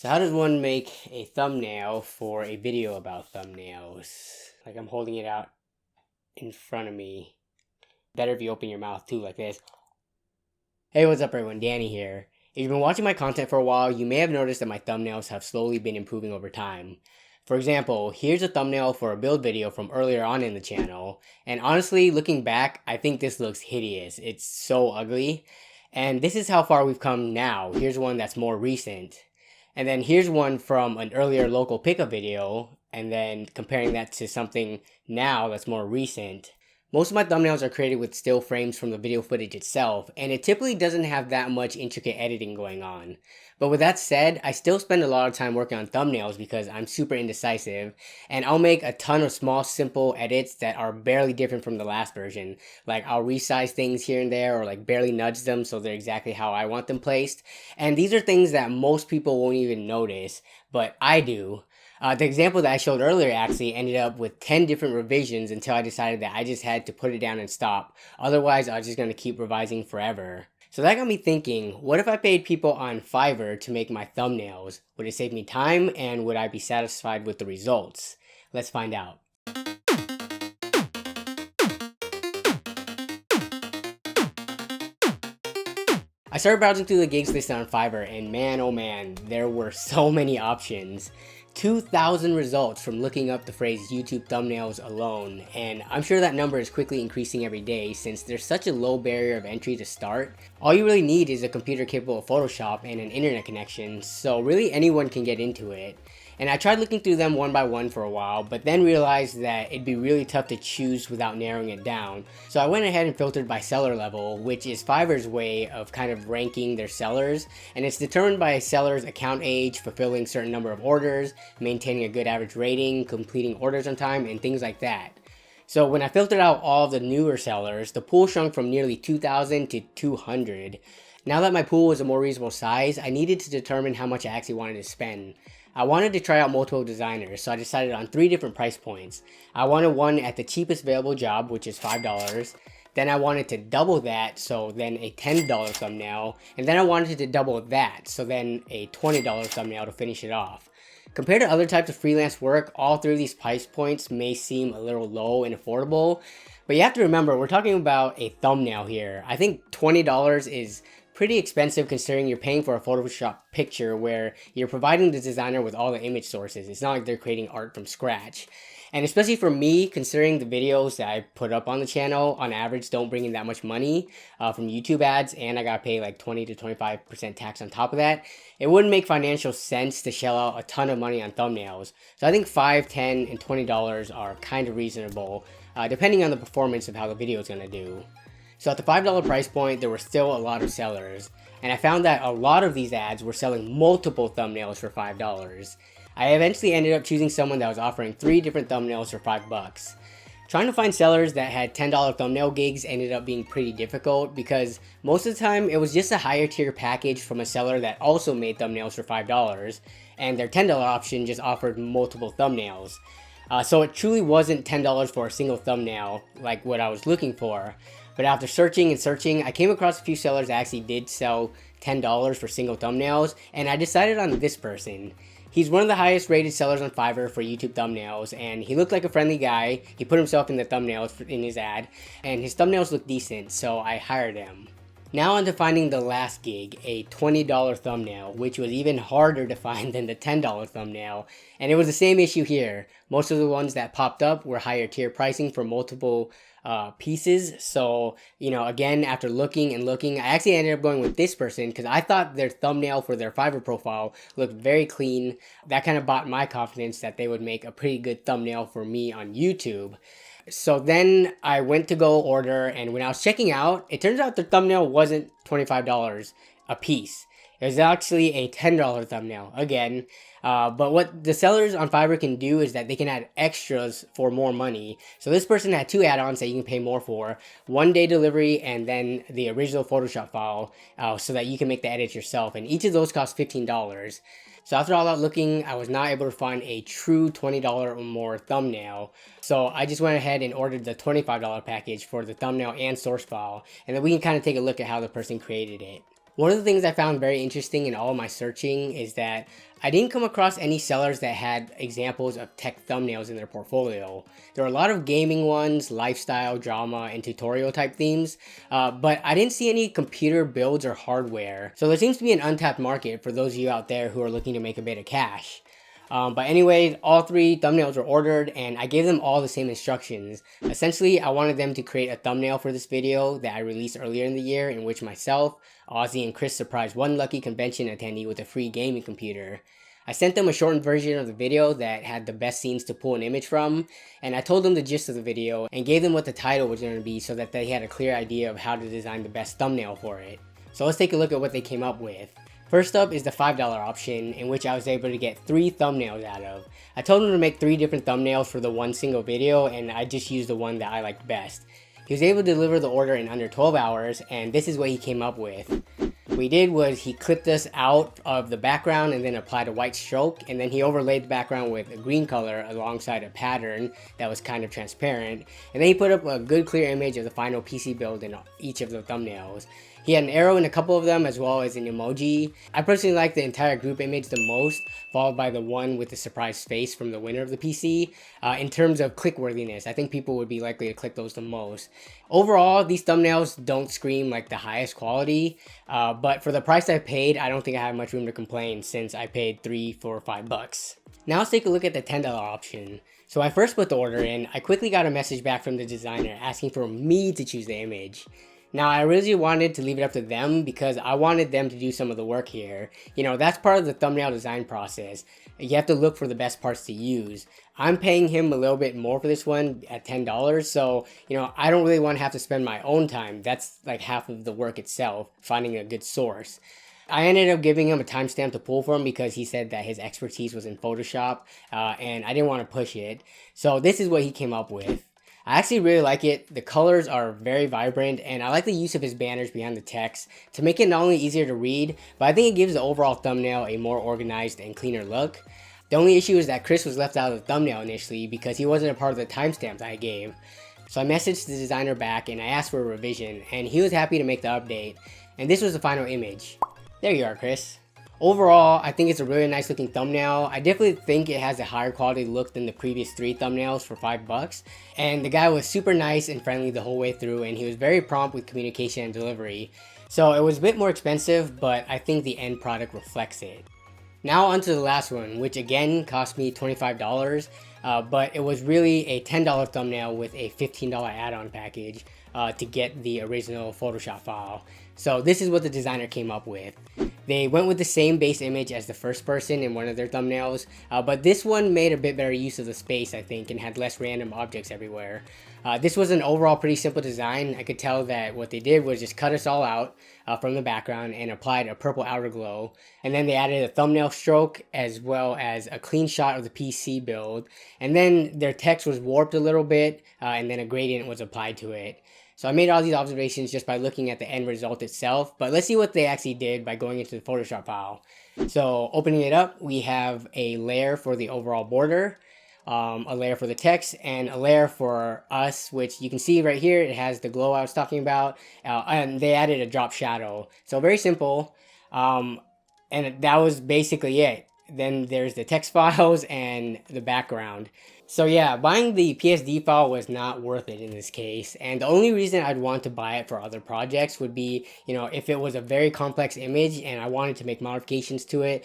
So how does one make a thumbnail for a video about thumbnails? Like I'm holding it out in front of me. Better if you open your mouth too, like this. Hey, what's up everyone? Danny here. If you've been watching my content for a while, you may have noticed that my thumbnails have slowly been improving over time. For example, here's a thumbnail for a build video from earlier on in the channel, and honestly, looking back, I think this looks hideous. It's so ugly. And this is how far we've come now. Here's one that's more recent. And then here's one from an earlier local pickup video, and then comparing that to something now that's more recent. Most of my thumbnails are created with still frames from the video footage itself, and it typically doesn't have that much intricate editing going on. But with that said, I still spend a lot of time working on thumbnails because I'm super indecisive, and I'll make a ton of small, simple edits that are barely different from the last version. Like I'll resize things here and there, or like barely nudge them so they're exactly how I want them placed. And these are things that most people won't even notice, but I do. The example that I showed earlier actually ended up with 10 different revisions until I decided that I just had to put it down and stop. Otherwise, I was just going to keep revising forever. So that got me thinking, what if I paid people on Fiverr to make my thumbnails? Would it save me time, and would I be satisfied with the results? Let's find out. I started browsing through the gigs listed on Fiverr, and man oh man, there were so many options. 2,000 results from looking up the phrase YouTube thumbnails alone, and I'm sure that number is quickly increasing every day since there's such a low barrier of entry to start. All you really need is a computer capable of Photoshop and an internet connection, so really anyone can get into it. And I tried looking through them one by one for a while, but then realized that it'd be really tough to choose without narrowing it down. So I went ahead and filtered by seller level, which is Fiverr's way of kind of ranking their sellers. And it's determined by a seller's account age, fulfilling a certain number of orders, maintaining a good average rating, completing orders on time, and things like that. So when I filtered out all of the newer sellers, the pool shrunk from nearly 2,000 to 200. Now that my pool was a more reasonable size, I needed to determine how much I actually wanted to spend. I wanted to try out multiple designers, so I decided on 3 different price points. I wanted one at the cheapest available job, which is $5. Then I wanted to double that, so then a $10 thumbnail. And then I wanted to double that, so then a $20 thumbnail to finish it off. Compared to other types of freelance work, all 3 of these price points may seem a little low and affordable. But you have to remember, we're talking about a thumbnail here. I think $20 is pretty expensive considering you're paying for a Photoshop picture where you're providing the designer with all the image sources. It's not like they're creating art from scratch. And especially for me, considering the videos that I put up on the channel on average don't bring in that much money from YouTube ads, and I gotta pay like 20 to 25% tax on top of that, it wouldn't make financial sense to shell out a ton of money on thumbnails. So I think $5, $10, and $20 are kind of reasonable, depending on the performance of how the video is gonna do. So at the $5 price point, there were still a lot of sellers, and I found that a lot of these ads were selling multiple thumbnails for $5. I eventually ended up choosing someone that was offering 3 different thumbnails for $5. Trying to find sellers that had $10 thumbnail gigs ended up being pretty difficult because most of the time it was just a higher tier package from a seller that also made thumbnails for $5, and their $10 option just offered multiple thumbnails. So it truly wasn't $10 for a single thumbnail like what I was looking for. But after searching and searching, I came across a few sellers that actually did sell $10 for single thumbnails, and I decided on this person. He's one of the highest rated sellers on Fiverr for YouTube thumbnails, and he looked like a friendly guy. He put himself in the thumbnails in his ad, and his thumbnails looked decent, so I hired him. Now on to finding the last gig, a $20 thumbnail, which was even harder to find than the $10 thumbnail. And it was the same issue here. Most of the ones that popped up were higher tier pricing for multiple pieces. So, again, after looking and looking, I actually ended up going with this person because I thought their thumbnail for their Fiverr profile looked very clean. That kind of bought my confidence that they would make a pretty good thumbnail for me on YouTube. So then I went to go order, and when I was checking out, it turns out the thumbnail wasn't $25 a piece. It was actually a $10 thumbnail, again. But what the sellers on Fiverr can do is that they can add extras for more money. So this person had 2 add-ons that you can pay more for. 1-day delivery and then the original Photoshop file so that you can make the edits yourself. And each of those cost $15. So after all that looking, I was not able to find a true $20 or more thumbnail. So I just went ahead and ordered the $25 package for the thumbnail and source file. And then we can kind of take a look at how the person created it. One of the things I found very interesting in all of my searching is that I didn't come across any sellers that had examples of tech thumbnails in their portfolio. There are a lot of gaming ones, lifestyle, drama, and tutorial type themes, but I didn't see any computer builds or hardware. So there seems to be an untapped market for those of you out there who are looking to make a bit of cash. But anyways, all 3 thumbnails were ordered and I gave them all the same instructions. Essentially, I wanted them to create a thumbnail for this video that I released earlier in the year, in which myself, Ozzy, and Chris surprised one lucky convention attendee with a free gaming computer. I sent them a shortened version of the video that had the best scenes to pull an image from, and I told them the gist of the video and gave them what the title was going to be so that they had a clear idea of how to design the best thumbnail for it. So let's take a look at what they came up with. First up is the $5 option, in which I was able to get 3 thumbnails out of. I told him to make 3 different thumbnails for the one single video, and I just used the one that I liked best. He was able to deliver the order in under 12 hours, and this is what he came up with. What he did was he clipped us out of the background and then applied a white stroke, and then he overlaid the background with a green color alongside a pattern that was kind of transparent, and then he put up a good clear image of the final PC build in each of the thumbnails. He had an arrow in a couple of them as well as an emoji. I personally like the entire group image the most, followed by the one with the surprise face from the winner of the PC. In terms of click-worthiness, I think people would be likely to click those the most. Overall, these thumbnails don't scream like the highest quality, but for the price I paid, I don't think I have much room to complain since I paid $3, $4, $5. Now let's take a look at the $10 option. So when I first put the order in, I quickly got a message back from the designer asking for me to choose the image. Now, I really wanted to leave it up to them because I wanted them to do some of the work here. You know, that's part of the thumbnail design process. You have to look for the best parts to use. I'm paying him a little bit more for this one at $10, so, you know, I don't really want to have to spend my own time. That's like half of the work itself, finding a good source. I ended up giving him a timestamp to pull from because he said that his expertise was in Photoshop, and I didn't want to push it. So this is what he came up with. I actually really like it. The colors are very vibrant, and I like the use of his banners behind the text to make it not only easier to read, but I think it gives the overall thumbnail a more organized and cleaner look. The only issue is that Chris was left out of the thumbnail initially because he wasn't a part of the timestamps I gave. So I messaged the designer back and I asked for a revision, and he was happy to make the update, and this was the final image. There you are, Chris. Overall, I think it's a really nice looking thumbnail. I definitely think it has a higher quality look than the previous 3 thumbnails for $5. And the guy was super nice and friendly the whole way through, and he was very prompt with communication and delivery. So it was a bit more expensive, but I think the end product reflects it. Now onto the last one, which again cost me $25, but it was really a $10 thumbnail with a $15 add-on package to get the original Photoshop file. So this is what the designer came up with. They went with the same base image as the first person in one of their thumbnails, but this one made a bit better use of the space, I think, and had less random objects everywhere. This was an overall pretty simple design. I could tell that what they did was just cut us all out from the background and applied a purple outer glow. And then they added a thumbnail stroke as well as a clean shot of the PC build. And then their text was warped a little bit, and then a gradient was applied to it. So I made all these observations just by looking at the end result itself, but let's see what they actually did by going into the Photoshop file. So opening it up, we have a layer for the overall border, a layer for the text, and a layer for us, which you can see right here, it has the glow I was talking about, and they added a drop shadow. So very simple, and that was basically it. Then there's the text files and the background. So yeah, buying the PSD file was not worth it in this case, and the only reason I'd want to buy it for other projects would be, you know, if it was a very complex image and I wanted to make modifications to it,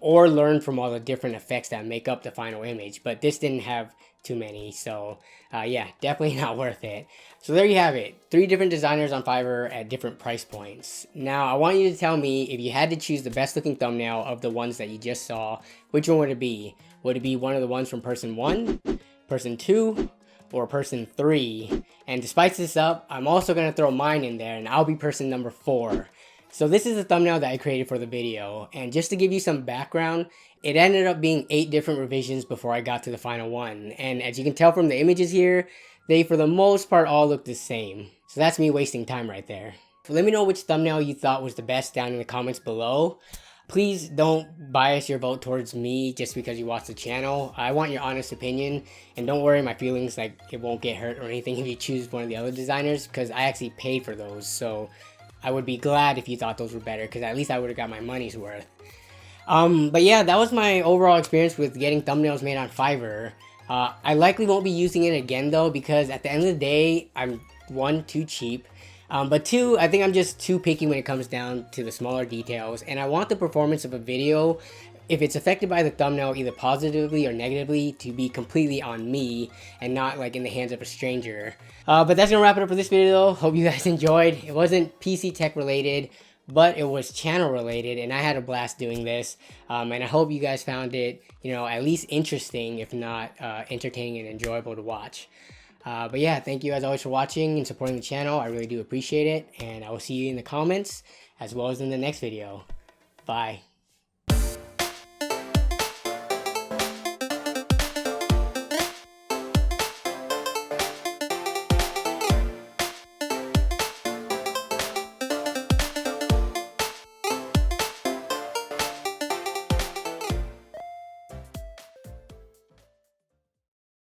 or learn from all the different effects that make up the final image, but this didn't have too many, so yeah, definitely not worth it. So there you have it, 3 different designers on Fiverr at different price points. Now I want you to tell me, if you had to choose the best looking thumbnail of the ones that you just saw, which one would it be? Would it be one of the ones from person 1, person 2, or person 3? And to spice this up, I'm also going to throw mine in there, and I'll be person number 4. So this is the thumbnail that I created for the video, and just to give you some background, it ended up being 8 different revisions before I got to the final one. And as you can tell from the images here, they for the most part all look the same. So that's me wasting time right there. So let me know which thumbnail you thought was the best down in the comments below. Please don't bias your vote towards me just because you watch the channel. I want your honest opinion, and don't worry, my feelings, like, it won't get hurt or anything if you choose one of the other designers, because I actually paid for those. So I would be glad if you thought those were better, because at least I would have got my money's worth. But yeah, that was my overall experience with getting thumbnails made on Fiverr. I likely won't be using it again though, because at the end of the day, I'm one, too cheap. But two, I think I'm just too picky when it comes down to the smaller details, and I want the performance of a video, if it's affected by the thumbnail either positively or negatively, to be completely on me and not like in the hands of a stranger. But that's gonna wrap it up for this video though. Hope you guys enjoyed. It wasn't PC tech related, but it was channel related, and I had a blast doing this. And I hope you guys found it, you know, at least interesting, if not entertaining and enjoyable to watch. But yeah, thank you as always for watching and supporting the channel. I really do appreciate it, and I will see you in the comments as well as in the next video. Bye.